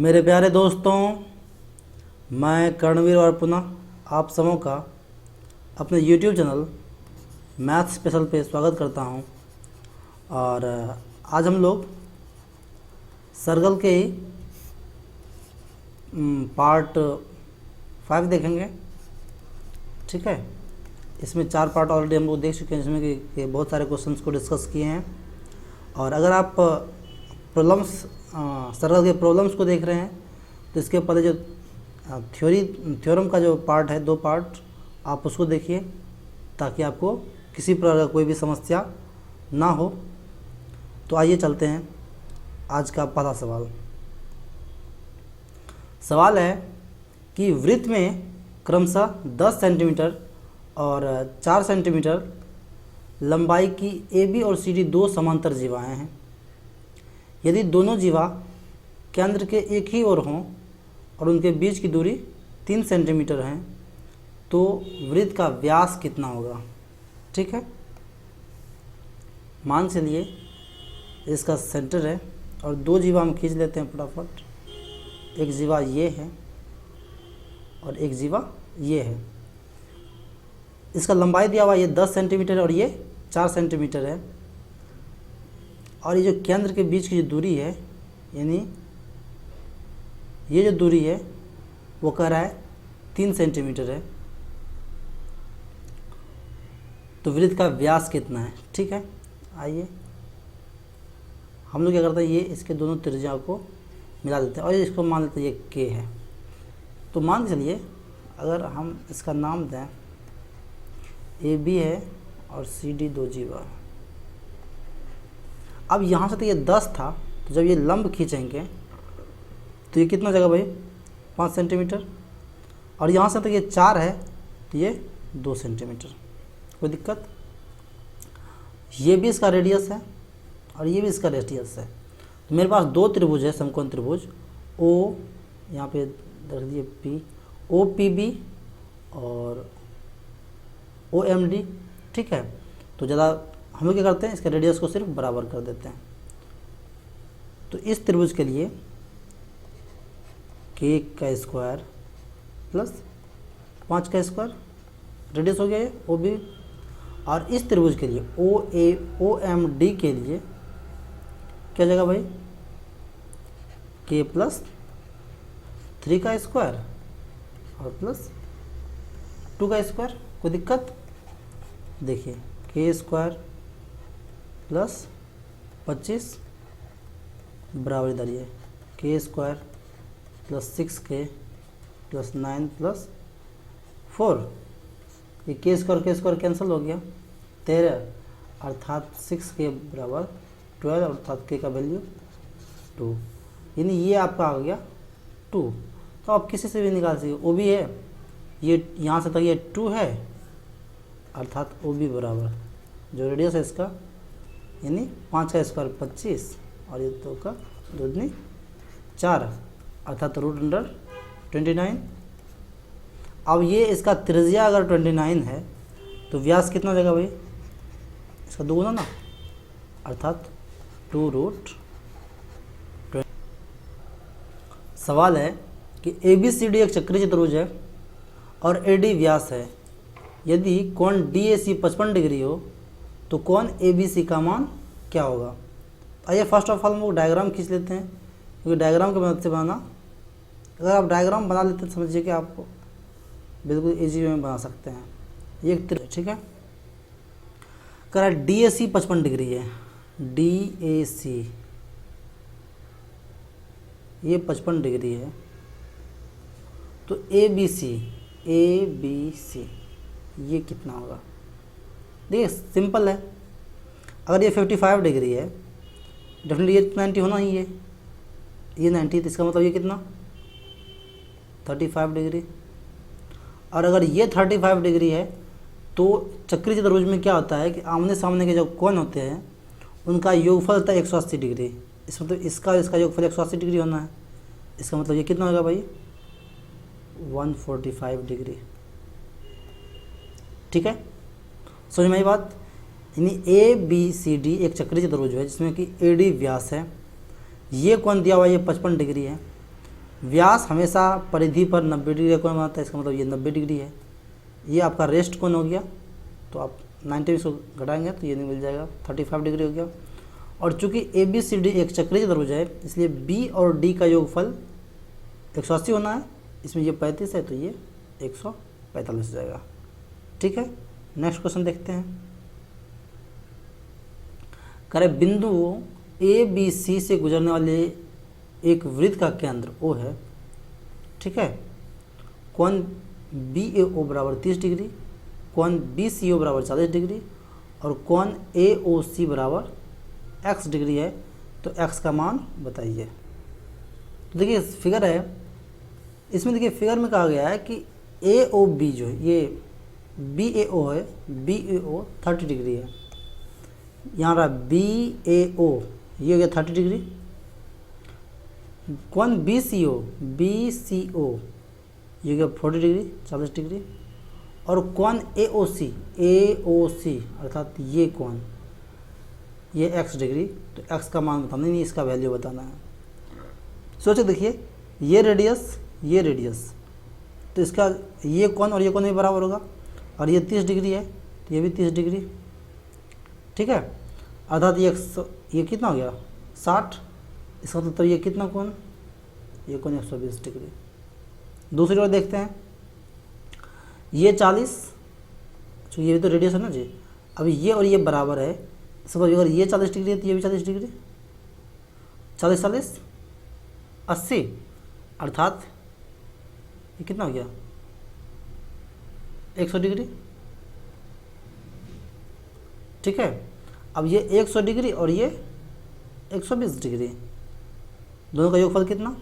मेरे प्यारे दोस्तों, मैं कर्णवीर और पुनः आप सबों का अपने YouTube चैनल मैथ स्पेशल पे स्वागत करता हूं। और आज हम लोग सर्कल के पार्ट 5 देखेंगे। ठीक है, इसमें 4 पार्ट ऑलरेडी हम लोग देख चुके हैं, जिसमें कि बहुत सारे क्वेश्चंस को डिस्कस किए हैं। और अगर आप प्रॉब्लम्स सर्कल के प्रॉब्लम्स को देख रहे हैं तो इसके पहले जो थ्योरम का जो पार्ट है, 2 पार्ट, आप उसको देखिए ताकि आपको किसी प्रकार का कोई भी समस्या ना हो। तो आइए चलते हैं आज का पहला सवाल। सवाल है कि वृत्त में क्रमशः 10 सेंटीमीटर और 4 सेंटीमीटर लंबाई की AB और CD 2 समांतर जीवाएँ हैं। यदि दोनों जीवा केंद्र के एक ही ओर हों और उनके बीच की दूरी 3 सेंटीमीटर है तो वृत्त का व्यास कितना होगा। ठीक है, मान चलिए इसका सेंटर है और 2 जीवा हम खींच लेते हैं फटाफट। एक जीवा ये है और एक जीवा ये है। इसका लंबाई दिया हुआ ये 10 सेंटीमीटर और ये 4 सेंटीमीटर है। और ये जो केंद्र के बीच की जो दूरी है, यानी ये जो दूरी है वो कह रहा है 3 सेंटीमीटर है। तो वृत्त का व्यास कितना है। ठीक है, आइए हम लोग क्या करते हैं, ये इसके दोनों त्रिज्या को मिला देते हैं और इसको मान लेते हैं ये K है। तो मान के चलिए अगर हम इसका नाम दें AB है और CD 2 जीवा। अब यहाँ से तो ये 10 था, तो जब ये लंब खींचेंगे तो ये कितना जगह भाई 5 सेंटीमीटर। और यहाँ से तो ये 4 है तो ये 2 सेंटीमीटर। कोई दिक्कत? ये भी इसका रेडियस है और ये भी इसका रेडियस है। तो मेरे पास 2 त्रिभुज है, समकोण त्रिभुज O, यहाँ पे रख दिए P, OPB और OMD। ठीक है, तो ज़्यादा हम लोग क्या करते हैं, इसके रेडियस को सिर्फ बराबर कर देते हैं। तो इस त्रिभुज के लिए K का स्क्वायर प्लस 5 का स्क्वायर रेडियस हो गया ये OB। और इस त्रिभुज के लिए OMD के लिए क्या जगह भाई, K प्लस 3 का स्क्वायर और प्लस 2 का स्क्वायर। कोई दिक्कत? देखिए K स्क्वायर प्लस 25 बराबर इधर ये K square plus 6K plus 9 plus 4। ये K स्क्वायर कैंसिल हो गया, 13 अर्थात 6K बराबर 12 अर्थात K का वैल्यू 2, यानी ये आपका आ गया 2। तो आप किसी से भी निकाल सकते। OB है, ये यहाँ से तक ये 2 है अर्थात OB बराबर जो रेडियस है इसका, यानी 5 का स्क्वायर 25 और ये 2 का 2 दूनी 4 अर्थात √29। अब ये इसका त्रिज्या अगर 29 है तो व्यास कितना देगा भाई, इसका दोगुना ना, अर्थात 2√20। सवाल है कि ABCD एक चक्रीय चतुर्भुज है और AD व्यास है। यदि कोण DAC 55 डिग्री हो तो कोण ABC का मान क्या होगा। आइए फर्स्ट ऑफ ऑल हम लोग डायग्राम खींच लेते हैं, क्योंकि डायग्राम की मदद से बनाना, अगर आप डायग्राम बना लेते हैं समझिए कि आप बिल्कुल इजी में बना सकते हैं। ये ठीक है, कह रहा है DAC 55 डिग्री है, DAC ये 55 डिग्री है। तो ABC ये कितना होगा। देखिए सिंपल है, अगर ये 55 डिग्री है डेफिनेटली ये 90 होना ही है, ये 90, तो इसका मतलब ये कितना 35 डिग्री। और अगर ये 35 डिग्री है तो चक्रीय चतुर्भुज में क्या होता है कि आमने सामने के जो कोण होते हैं उनका योगफल होता है 180 डिग्री। इस मतलब इसका योगफल 180 डिग्री होना है। इसका मतलब ये कितना होगा भाई 145 डिग्री। ठीक है, समझ में आई बात। यानी ABCD एक चक्रीय चतुर्भुज है जिसमें कि AD व्यास है, ये कोण दिया हुआ ये 55 डिग्री है। व्यास हमेशा परिधि पर 90 डिग्री कोण बनाता है, इसका मतलब ये 90 डिग्री है। ये आपका रेस्ट कोण हो गया, तो आप 90 इसको घटाएंगे तो ये नहीं मिल जाएगा, 35 डिग्री हो गया। और चूंकि ABCD एक चक्रीय त्रिभुज है, इसलिए B और D का योगफल 180 होना है। इसमें ये 35 है तो ये 145 हो जाएगा। ठीक है, नेक्स्ट क्वेश्चन देखते हैं। करें बिंदु ABC से गुजरने वाले एक वृत्त का केंद्र O है। ठीक है, कोण BAO बराबर 30 डिग्री, कोण BCO बराबर 40 डिग्री और कोण AOC बराबर x डिग्री है। तो x का मान बताइए। तो देखिए फिगर है, इसमें देखिए फिगर में कहा गया है कि AOB जो है ये BAO है, BAO 30 डिग्री है। यहाँ रहा BAO, ये हो गया 30 डिग्री। कोण BCO ये हो गया 40 डिग्री 40 डिग्री। और कोण AOC अर्थात ये कोण ये x डिग्री। तो x का मान बताना नहीं, इसका वैल्यू बताना है। सोचो देखिए, ये रेडियस तो इसका ये कोण और ये कोण भी बराबर होगा, और ये 30 डिग्री है तो ये भी 30 डिग्री। ठीक है, अर्थात ये कितना हो गया 60। इसका मतलब ये कितना कोण, ये कोण 120 डिग्री। दूसरी ओर देखते हैं, ये 40, तो ये भी तो रेडियस है ना जी। अभी ये और ये बराबर है, सपोज अगर ये 40 डिग्री है तो ये भी 40 डिग्री, 40 40 80, अर्थात ये कितना हो गया 100 डिग्री। ठीक है, अब ये 100 डिग्री और ये 120 डिग्री, दोनों का योगफल कितना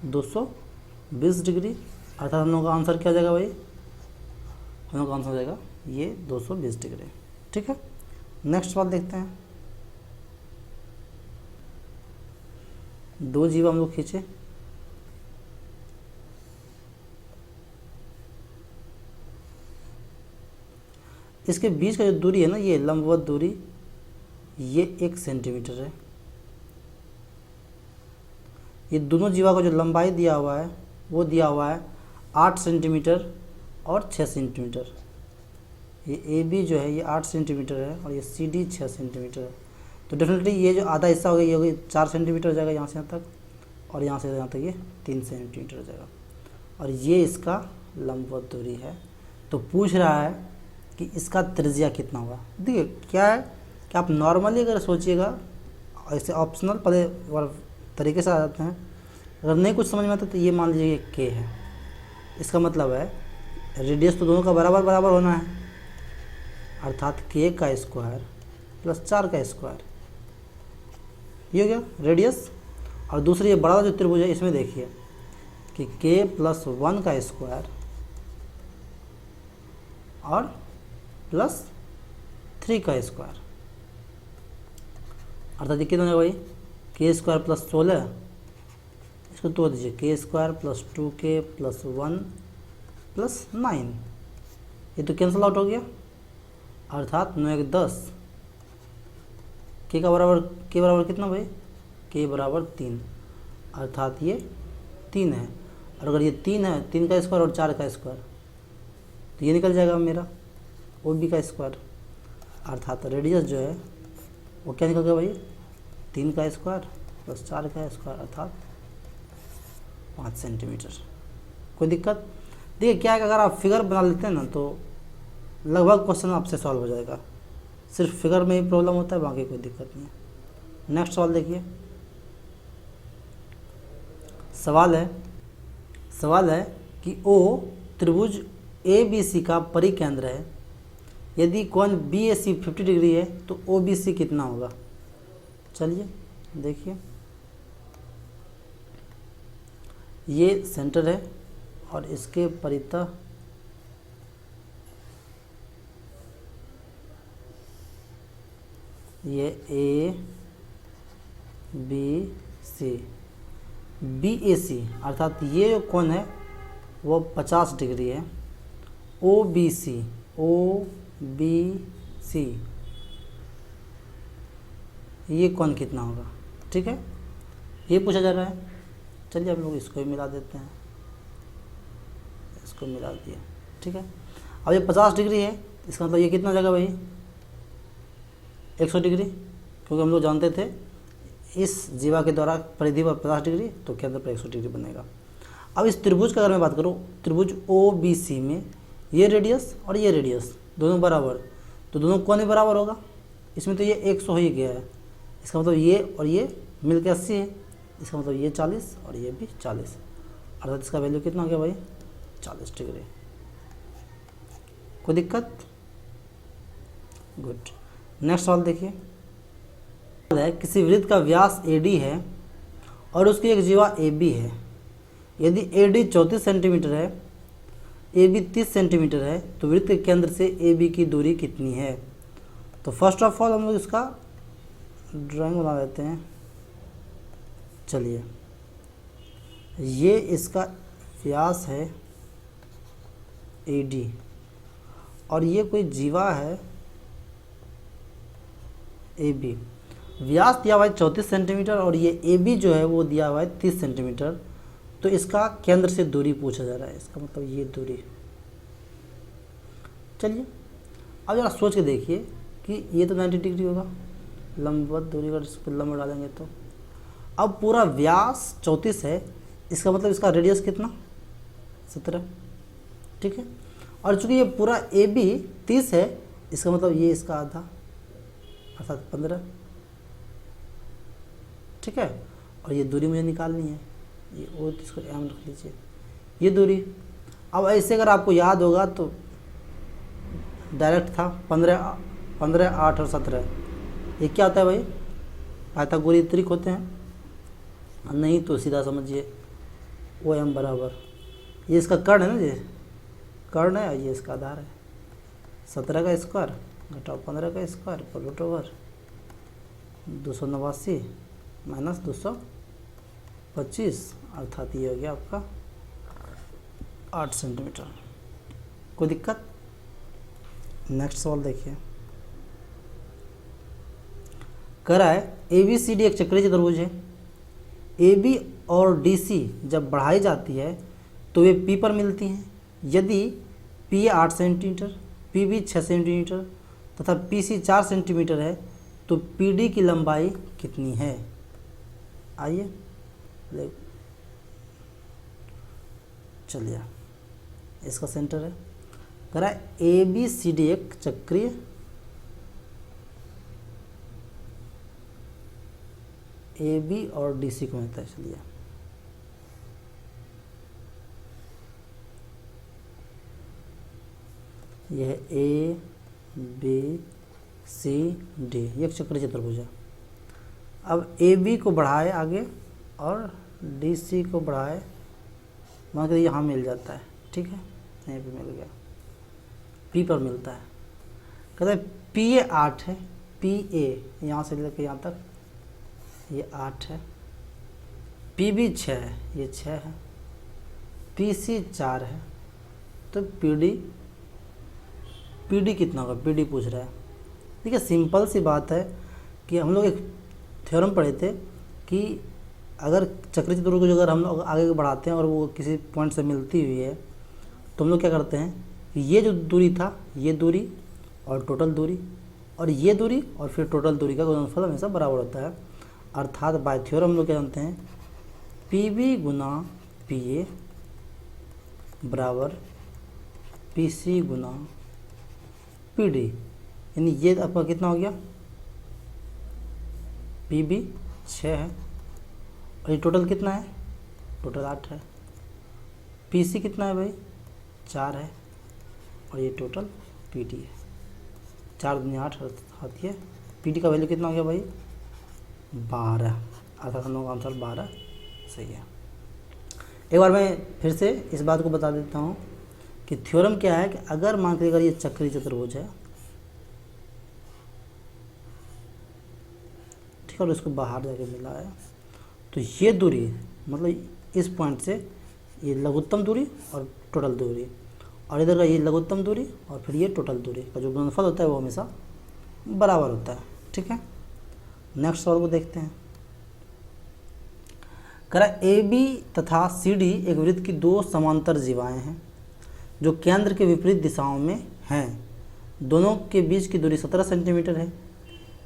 220 डिग्री। अर्थात हम लोगों का आंसर क्या जाएगा भाई, हम लोगों का आंसर जाएगा ये 220 डिग्री। ठीक है, नेक्स्ट बात देखते हैं। दो जीवा हम लोग खींचे, इसके बीच का जो दूरी है ना, ये लंबवत दूरी ये 1 सेंटीमीटर है। ये दोनों जीवा का जो लंबाई दिया हुआ है वो दिया हुआ है 8 सेंटीमीटर और 6 सेंटीमीटर। ये AB जो है ये 8 सेंटीमीटर है और ये CD 6 सेंटीमीटर है। तो डेफिनेटली ये जो आधा हिस्सा होगा ये होगी 4 सेंटीमीटर हो जाएगा यहाँ से यहाँ तक, और यहाँ से यहाँ तक ये 3 सेंटीमीटर हो जाएगा, और ये इसका लंबवत दूरी है। तो पूछ रहा है कि इसका त्रिज्या कितना होगा। देखिए क्या है कि आप नॉर्मली अगर सोचिएगा, ऐसे ऑप्शनल पहले और तरीके से आ जाते हैं, अगर नहीं कुछ समझ में आता तो ये मान लीजिए K है। इसका मतलब है रेडियस तो दोनों का बराबर बराबर होना है, अर्थात K का स्क्वायर प्लस 4 का स्क्वायर, ये हो गया रेडियस। और दूसरी ये बड़ा जो त्रिभुज है इसमें देखिए कि K प्लस 1 का स्क्वायर और प्लस 3 का स्क्वायर, अर्थात ये कितना हो भाई K स्क्वायर प्लस 16, इसको तोड़ दीजिए K square plus 2K plus 1 plus 9, ये तो कैंसिल आउट हो गया, अर्थात 9 1 10। K बराबर कितना भाई, K बराबर 3, अर्थात ये 3 है। और अगर ये 3 है, 3 का स्क्वायर और 4 का स्क्वायर, तो ये निकल जाएगा मेरा OB का स्क्वायर, अर्थात रेडियस जो है वो क्या निकल गया भाई 3 का स्क्वायर प्लस 4 का स्क्वायर, अर्थात 5 सेंटीमीटर। कोई दिक्कत? देखिए क्या है कि अगर आप फिगर बना लेते हैं ना तो लगभग क्वेश्चन आपसे सॉल्व हो जाएगा। सिर्फ फिगर में ही प्रॉब्लम होता है, बाकी कोई दिक्कत नहीं है। नेक्स्ट सवाल देखिए, सवाल है कि O त्रिभुज ABC का परिकेंद्र है। यदि कोण BAC 50 डिग्री है तो OBC कितना होगा। चलिए देखिए, ये सेंटर है और इसके परितः ये ABC, BAC अर्थात ये जो कोण है वो 50 डिग्री है। OBC ये कोण कितना होगा। ठीक है, ये पूछा जा रहा है। चलिए हम लोग इसको भी मिला देते हैं, इसको मिला दिया, ठीक है। अब ये 50 डिग्री है, इसका मतलब ये कितना जगह भाई 100 डिग्री, क्योंकि हम लोग जानते थे इस जीवा के द्वारा परिधि पर 50 डिग्री तो केंद्र पर 100 डिग्री बनेगा। अब इस त्रिभुज का अगर मैं बात करूँ, त्रिभुज OBC में ये रेडियस और ये रेडियस दोनों बराबर, तो दोनों कौन ही बराबर होगा, इसमें तो ये 100 हो ही गया है, इसका मतलब ये और ये मिलकर 80 है, इसका मतलब ये 40 और ये भी 40, अर्थात इसका वैल्यू कितना हो गया भाई 40 डिग्री। कोई दिक्कत? गुड। नेक्स्ट सवाल देखिए, किसी वृत्त का व्यास AD है और उसकी एक जीवा AB है। यदि AD 34 सेंटीमीटर है, AB 30 सेंटीमीटर है, तो वृत्त के केंद्र से AB की दूरी कितनी है? तो फर्स्ट ऑफ ऑल हम लोग इसका ड्राइंग बना लेते हैं। चलिए, ये इसका व्यास है AD और ये कोई जीवा है AB। व्यास दिया हुआ है 34 सेंटीमीटर और ये AB जो है वो दिया हुआ है 30 सेंटीमीटर। तो इसका केंद्र से दूरी पूछा जा रहा है, इसका मतलब ये दूरी। चलिए अब जरा सोच के देखिए कि ये तो 90 डिग्री होगा, लंबवत दूरी का इस पर लंब डालेंगे तो। अब पूरा व्यास 34 है, इसका मतलब इसका रेडियस कितना 17, ठीक है। और चूँकि ये पूरा AB 30 है, इसका मतलब ये इसका आधा अर्थात 15, ठीक है। और ये दूरी मुझे निकालनी है, ये O इसको M रख लीजिए, ये दूरी। अब ऐसे अगर आपको याद होगा तो डायरेक्ट था 15, 8 और 17, ये क्या होता है भाई आयतागोरीय त्रिक होते हैं। नहीं तो सीधा समझिए OM बराबर, ये इसका कर्ण है ना, ये कर्ण है, ये इसका आधार है। 17 का स्क्वायर घटाओ 15 का स्क्वायर पर रूट ओवर 289 माइनस 225, अर्थात ये हो गया आपका 8 सेंटीमीटर। कोई दिक्कत? नेक्स्ट सवाल देखिए, कह रहा है ABCD एक चक्रीय चतुर्भुज है। AB और DC जब बढ़ाई जाती है तो वे P पर मिलती हैं। यदि PA 8 सेंटीमीटर, PB 6 सेंटीमीटर तथा PC 4 सेंटीमीटर है तो PD की लंबाई कितनी है? आइए देख, चलिए इसका सेंटर है। कह रहा है ABCD एक चक्रीय AB और DC को मिलता है। चलिए यह है ABCD, ये एक चक्रीय चतुर्भुज है। अब AB को बढ़ाए आगे और DC को बढ़ाए, मान के यहाँ मिल जाता है, ठीक है, यहीं पे मिल गया, P पर मिलता है। कहते हैं PA 8 है, PA यहाँ से लेकर यहाँ तक ये 8 है, PB 6 है, ये 6 है, PC 4 है, तो PD कितना होगा, PD पूछ रहा है। ठीक है, सिंपल सी बात है कि हम लोग एक थ्योरम पढ़े थे कि अगर चक्रीय चतुर्भुज को अगर हम लोग आगे बढ़ाते हैं और वो किसी पॉइंट से मिलती हुई है तो हम लोग क्या करते हैं कि ये जो दूरी था, ये दूरी और टोटल दूरी और ये दूरी और फिर टोटल दूरी का गुणनफल हमेशा बराबर होता है। अर्थात बाय थ्योरम हम लोग क्या जानते हैं, PB गुना PA बराबर PC गुना PD, यानी ये आपका कितना हो गया, PB 6 है और ये टोटल कितना है, टोटल 8 है। PC कितना है भाई 4 है और ये टोटल PD है। 4 दूनी 8 आती है। PD का वैल्यू कितना हो गया भाई 12, अर्थात हम लोग का आंसर 12 सही है। एक बार मैं फिर से इस बात को बता देता हूँ कि थ्योरम क्या है कि अगर मान लीजिए अगर ये चक्रीय चतुर्भुज है, ठीक है, और इसको बाहर जाके मिला है, तो ये दूरी मतलब इस पॉइंट से ये लघुत्तम दूरी और टोटल दूरी, और इधर का ये लघुत्तम दूरी और फिर ये टोटल दूरी का जो गुणनफल होता है वो हमेशा बराबर होता है। ठीक है, नेक्स्ट सवाल को देखते हैं। करा ए बी तथा सी डी एक वृत्त की दो समांतर जीवाएं हैं जो केंद्र के विपरीत दिशाओं में हैं। दोनों के बीच की दूरी 17 सेंटीमीटर है।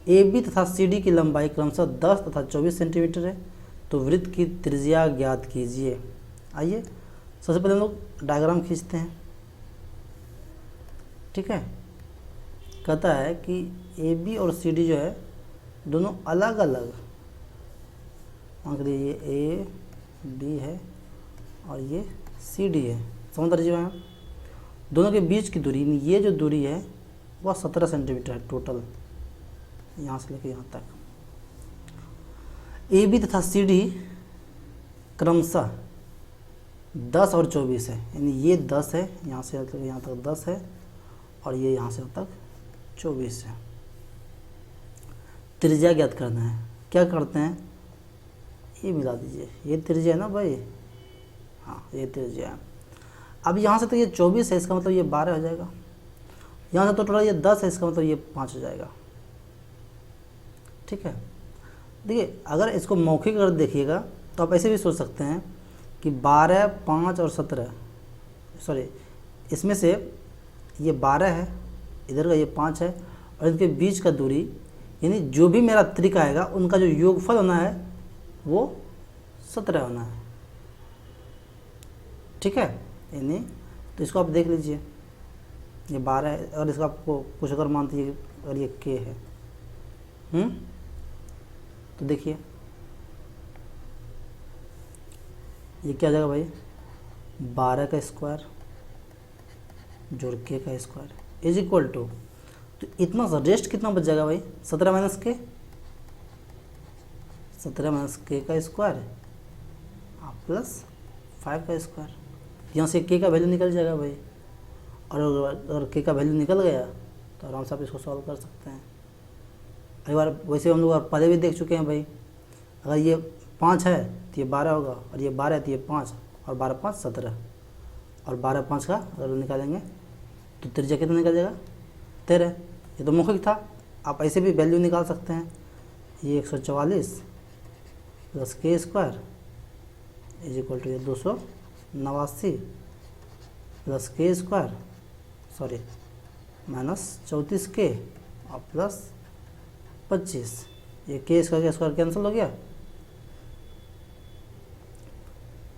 ए बी तथा सी डी की लंबाई क्रमशः 10 तथा 24 सेंटीमीटर है। तो वृत्त की त्रिज्या ज्ञात कीजिए। आइए सबसे पहले हम लोग डायग्राम खींचते हैं। ठीक है, कहता है कि ए बी और सी डी जो है दोनों अलग अलग, मान लीजिए ये ए बी है और ये सी डी है, समांतर जीवा है। दोनों के बीच की दूरी, ये जो दूरी है वह 17 सेंटीमीटर है टोटल, यहाँ से लेकर यहाँ तक। ए बी तथा सी डी क्रमशः 10 और 24 है, यानी ये 10 है, यहाँ से यहाँ तक 10 है और ये यहाँ से यहाँ तक 24 है। त्रिज्या ज्ञात करना है। क्या करते हैं, ये मिला दीजिए, ये त्रिज्या है ना भाई, हाँ ये त्रिज्या है। अब यहाँ से तो ये 24 है, इसका मतलब ये 12 हो जाएगा। यहाँ से तो टोटल ये 10 है, इसका मतलब ये 5 हो जाएगा। ठीक है, देखिए अगर इसको मौखिक अगर देखिएगा तो आप ऐसे भी सोच सकते हैं कि 12, 5 और 17, सॉरी इसमें से ये 12 है, इधर का ये 5 है और इनके बीच का दूरी, यानी जो भी मेरा त्रिक आएगा उनका जो योगफल होना है वो 17 होना है। ठीक है, यानी तो इसको आप देख लीजिए, ये 12 है और इसका आपको कुछ अगर मानती है अगर ये के है, तो देखिए ये क्या हो जाएगा भाई, 12 का स्क्वायर जोड़ के का स्क्वायर इज इक्वल टू, तो इतना सा रेस्ट कितना बच जाएगा भाई, 17 माइनस के, 17 माइनस के का स्क्वायर प्लस 5 का स्क्वायर। यहाँ से के का वैल्यू निकल जाएगा भाई, और अगर के का वैल्यू निकल गया तो आराम से आप इसको सॉल्व कर सकते हैं। एक बार वैसे हम लोग पहले भी देख चुके हैं भाई, अगर ये 5 है तो ये 12 होगा, और ये 12 है तो ये 5, और 12 5 17, और 12 5 का अगर निकालेंगे तो त्रिज्या कितना निकल जाएगा, 13। ये तो मौखिक था, आप ऐसे भी वैल्यू निकाल सकते हैं। ये 144 प्लस के स्क्वायर इज इक्वल टू ये 289 प्लस के स्क्वायर, सॉरी माइनस 34 के और प्लस 25, ये के स्क्वायर कैंसिल हो गया।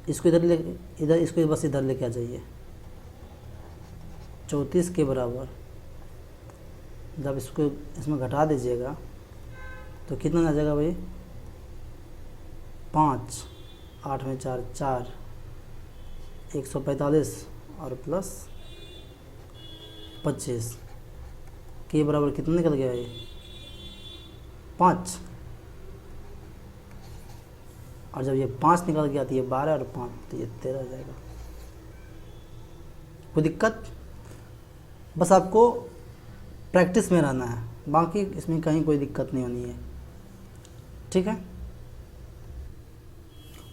इसको इधर इसको बस इधर लेके आ जाइए। 34 के बराबर जब इसको इसमें घटा दीजिएगा तो कितना आ जाएगा भाई, 5, 8 में 4 4, 145 और प्लस 25 के बराबर कितना निकल गया ये, 5, और जब ये 5 निकल गया तो ये 12 और 5 तो ये 13 हो जाएगा। कोई दिक्कत, बस आपको प्रैक्टिस में रहना है, बाकी इसमें कहीं कोई दिक्कत नहीं होनी है। ठीक है,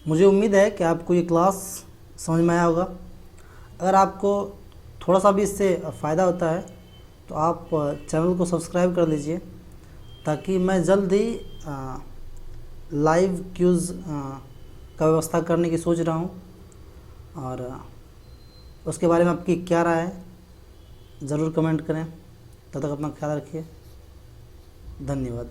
मुझे उम्मीद है कि आपको ये क्लास समझ में आया होगा। अगर आपको थोड़ा सा भी इससे फ़ायदा होता है तो आप चैनल को सब्सक्राइब कर लीजिए, ताकि मैं जल्द ही लाइव क्यूज़ का व्यवस्था करने की सोच रहा हूँ, और उसके बारे में आपकी क्या राय है ज़रूर कमेंट करें। तब तक अपना ख्याल रखिए। धन्यवाद।